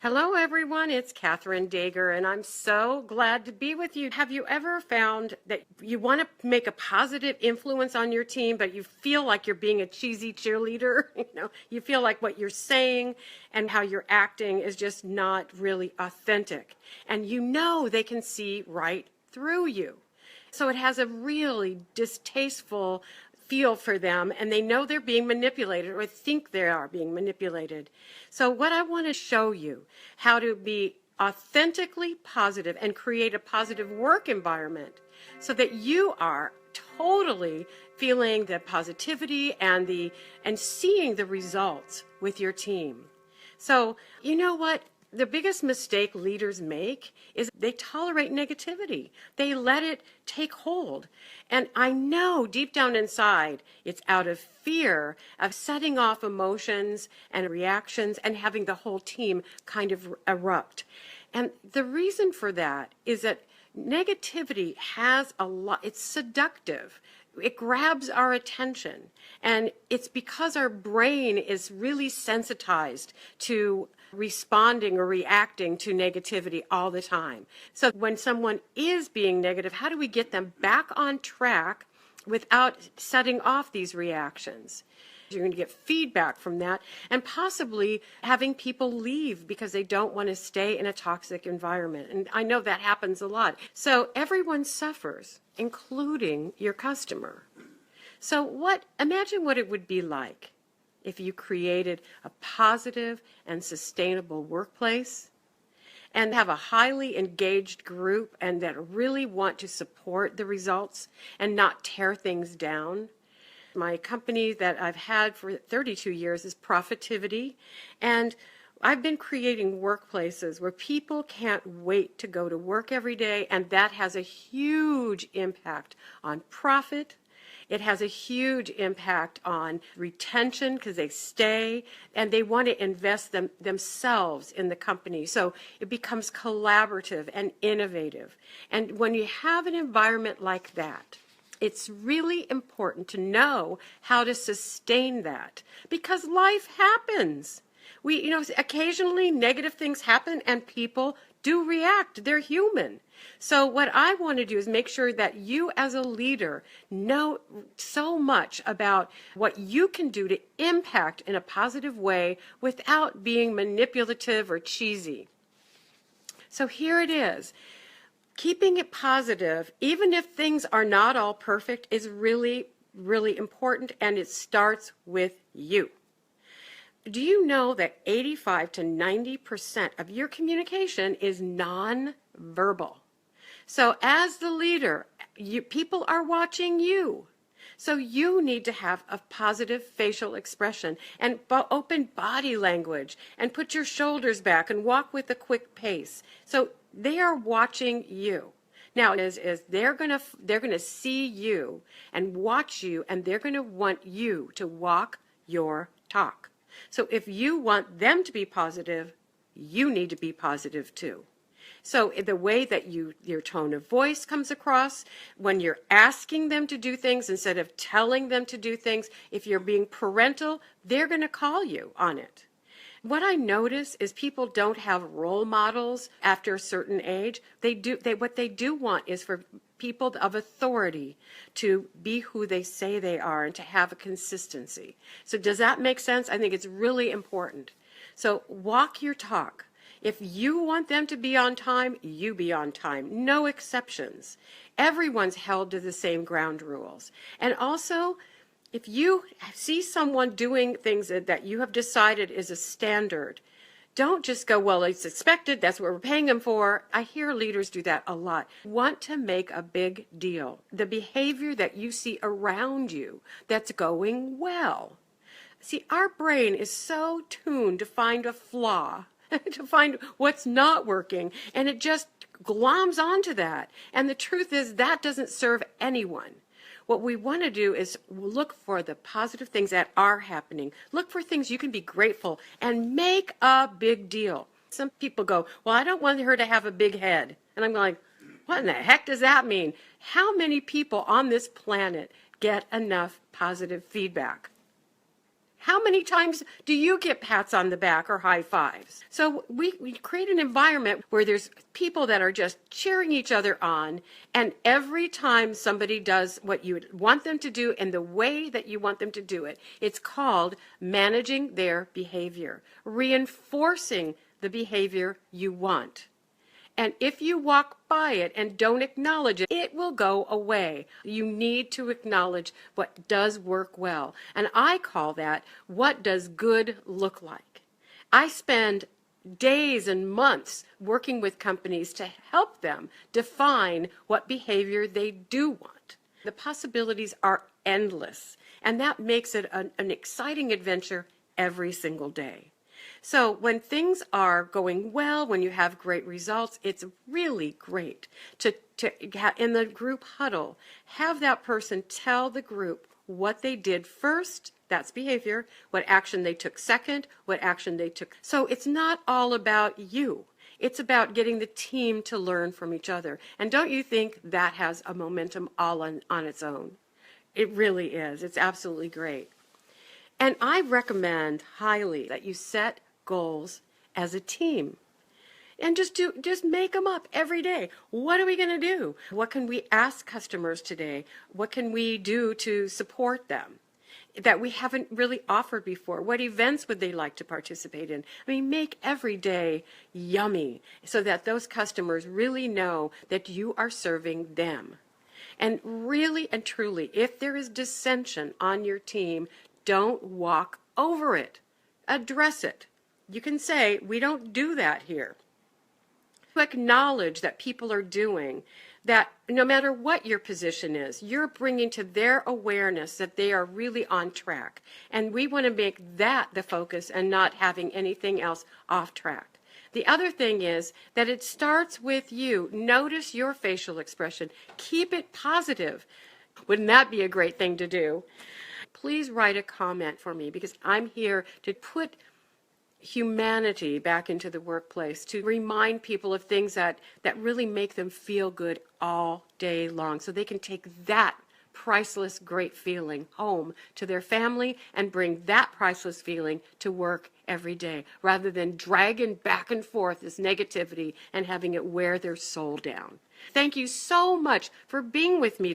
Hello, everyone. It's Catherine Dager, and I'm so glad to be with you. Have you ever found that you want to make a positive influence on your team, but you feel like you're being a cheesy cheerleader? You feel like what you're saying and how you're acting is just not really authentic. And they can see right through you. So it has a really distasteful feel for them, and they know they're being manipulated or think they are being manipulated. So what I want to show you how to be authentically positive and create a positive work environment so that you are totally feeling the positivity and seeing the results with your team. So, you know what? The biggest mistake leaders make is they tolerate negativity. They let it take hold. And I know deep down inside, it's out of fear of setting off emotions and reactions and having the whole team kind of erupt. And the reason for that is that negativity has it's seductive. It grabs our attention, and it's because our brain is really sensitized to responding or reacting to negativity all the time. So when someone is being negative, how do we get them back on track without setting off these reactions? You're going to get feedback from that, and possibly having people leave because they don't want to stay in a toxic environment. And I know that happens a lot. So everyone suffers, including your customer. So imagine what it would be like if you created a positive and sustainable workplace and have a highly engaged group and that really want to support the results and not tear things down. My company that I've had for 32 years is Profitivity, and I've been creating workplaces where people can't wait to go to work every day, and that has a huge impact on profit. It has a huge impact on retention because they stay and they want to invest themselves in the company. So it becomes collaborative and innovative. And when you have an environment like that, it's really important to know how to sustain that because life happens. Occasionally negative things happen and people do react. They're human. So what I want to do is make sure that you as a leader know so much about what you can do to impact in a positive way without being manipulative or cheesy. So here it is. Keeping it positive, even if things are not all perfect, is really, really important, and it starts with you. Do you know that 85 to 90% of your communication is nonverbal? So as the leader, people are watching you. So you need to have a positive facial expression and open body language and put your shoulders back and walk with a quick pace. So they are watching you. Now, as they're gonna see you and watch you, and they're gonna want you to walk your talk. So if you want them to be positive, you need to be positive too. So the way that your tone of voice comes across when you're asking them to do things instead of telling them to do things, if you're being parental, they're going to call you on it. What I notice is people don't have role models after a certain age. What they do want is for people of authority to be who they say they are and to have a consistency. So does that make sense? I think it's really important. So walk your talk. If you want them to be on time, you be on time. No exceptions. Everyone's held to the same ground rules. And also, if you see someone doing things that you have decided is a standard, don't just go, well, it's expected, that's what we're paying them for. I hear leaders do that a lot. Want to make a big deal. The behavior that you see around you that's going well. See, our brain is so tuned to find a flaw, to find what's not working, and it just gloms onto that. And the truth is that doesn't serve anyone. What we want to do is look for the positive things that are happening. Look for things you can be grateful and make a big deal. Some people go, well, I don't want her to have a big head. And I'm like, what in the heck does that mean? How many people on this planet get enough positive feedback? How many times do you get pats on the back or high fives? So we create an environment where there's people that are just cheering each other on, and every time somebody does what you want them to do in the way that you want them to do it, it's called managing their behavior, reinforcing the behavior you want. And if you walk by it and don't acknowledge it, it will go away. You need to acknowledge what does work well. And I call that, what does good look like? I spend days and months working with companies to help them define what behavior they do want. The possibilities are endless, and that makes it an exciting adventure every single day. So when things are going well, when you have great results, it's really great to in the group huddle, have that person tell the group what they did first, that's behavior, what action they took second, what action they took. So it's not all about you. It's about getting the team to learn from each other. And don't you think that has a momentum all on its own? It really is. It's absolutely great. And I recommend highly that you set goals as a team and just make them up every day. What are we going to do? What can we ask customers today? What can we do to support them that we haven't really offered before? What events would they like to participate in? I mean, make every day yummy so that those customers really know that you are serving them. And really and truly, if there is dissension on your team, don't walk over it. Address it. You can say, we don't do that here. To acknowledge that people are doing that, no matter what your position is, you're bringing to their awareness that they are really on track. And we want to make that the focus and not having anything else off track. The other thing is that it starts with you. Notice your facial expression. Keep it positive. Wouldn't that be a great thing to do? Please write a comment for me, because I'm here to put humanity back into the workplace, to remind people of things that really make them feel good all day long, so they can take that priceless great feeling home to their family and bring that priceless feeling to work every day, rather than dragging back and forth this negativity and having it wear their soul down. Thank you so much for being with me.